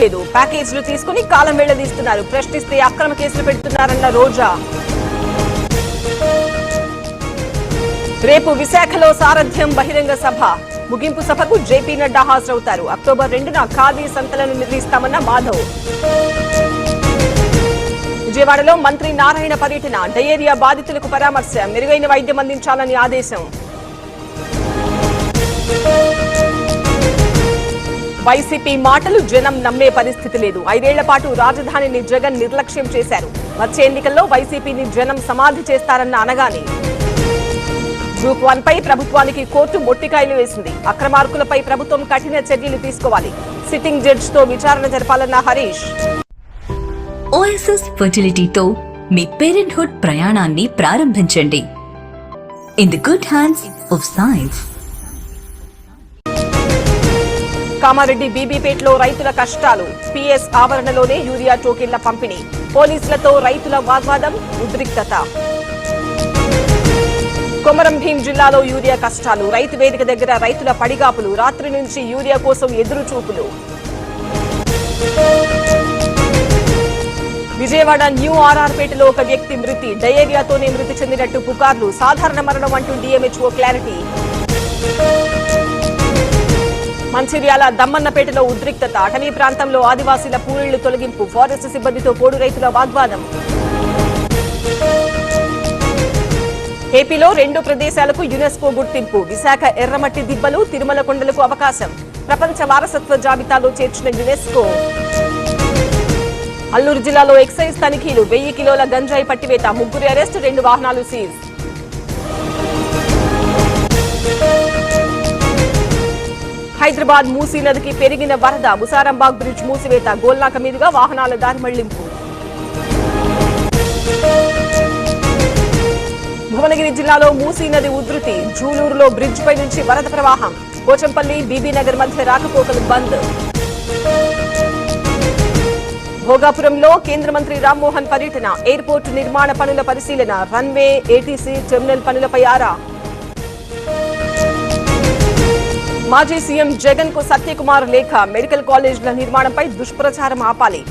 లేదు. ప్యాకేజీలు తీసుకుని కాలం వెళ్లదీస్తున్నారు. ప్రశ్నిస్తే అక్రమ కేసులు పెడుతున్నారన్న రోజా. రేపు విశాఖలో సారథ్యం బహిరంగ సభ. ముగింపు సభకు జేపీ నడ్డా హాజరవుతారు. అక్టోబర్ 2న ఖాదీ సంతలను నిర్వహిస్తామన్న మాధవ్. విజయవాడలో మంత్రి నారాయణ పర్యటన. డయేరియా బాధితులకు పరామర్శ. మెరుగైన వైద్యం అందించాలని ఆదేశం. వైసీపీ మాటలు జనం నమ్మే పరిస్థితి లేదు. 5 ఏళ్ల పాటు రాజధానిని జగన్ నిర్లక్ష్యం చేశారు. వచ్చే ఎన్నికల్లో వైసీపీని జనం సమాధి చేస్తారన్న అనగానే గ్రూప్ 1 పై ప్రభుత్వానికి కోర్టు మొట్టికాయలు వేసింది. అక్రమార్కులపై ప్రభుత్వం కఠిన చర్యలు తీసుకోవాలి. సిట్టింగ్ జడ్జితో విచారణ జరపాలన్న హరీష్. ఓఎస్ఎస్ ఫర్టిలిటీతో మీ పేరెంట్హుడ్ ప్రయాణాన్ని ప్రారంభించండి. In the good hands of science. Kamareddy బీబీపేటలో రైతుల కష్టాలు. పీఎస్ ఆవరణలోనే యూరియా టోకెన్ల పంపిణీ. పోలీసులతో రైతుల వాగ్వాదం, ఉద్రిక్తత. కొమరం భీం జిల్లాలో యూరియా కష్టాలు. రైతు వేదిక దగ్గర రైతుల పడిగాపులు. రాత్రి నుంచి యూరియా కోసం ఎదురు చూపులు. విజయవాడ న్యూ ఆర్ఆర్పేటలో ఒక వ్యక్తి మృతి. డయేరియాతోనే మృతి చెందినట్టు పుకార్లు. సాధారణ మరణం అంటూ డీఎంహెచ్ఓ క్లారిటీ. మంచిర్యాల దమ్మన్నపేటలో ఉద్రిక్తత. అటవీ ప్రాంతంలో ఆదివాసీల పూరిళ్లు తొలగింపు. ఫారెస్ట్ సిబ్బందితో పోడు రైతుల వాగ్వాదం. ఏపీలో 2 ప్రదేశాలకు యునెస్కో గుర్తింపు. విశాఖ ఎర్రమట్టి దిబ్బలు, తిరుమల కొండలకు అవకాశం. ప్రపంచ వారసత్వ జాబితాలో చేర్చిన యునెస్కో. అల్లూరు జిల్లాలో ఎక్సైజ్ తనిఖీలు. 1000 కిలోల గంజాయి పట్టివేత. 3 అరెస్టు, 2 వాహనాలు సీజ్. హైదరాబాద్ మూసీ నదికి పెరిగిన వరద. ముసారంబాగ్ బ్రిడ్జ్ మూసివేత. గోల్నాక మీదుగా వాహనాల దారి మళ్లింపు. భువనగిరి జిల్లాలో మూసీ నది ఉధృతి. జూలూరులో బ్రిడ్జ్ పై నుంచి వరద ప్రవాహం. పోచంపల్లి, బీబీనగర్ మధ్య రాకపోకలు బంద్. భోగాపురంలో కేంద్ర మంత్రి రామ్మోహన్ పర్యటన. ఎయిర్పోర్టు నిర్మాణ పనుల పరిశీలన. రన్వే, ఏటీసీ, టెర్మినల్ పనులపై ఆరా. మాజీ సీఎం జగన్ కు సత్యకుమార్ లేఖ. మెడికల్ కాలేజీల నిర్మాణంపై దుష్ప్రచారం ఆపాలి.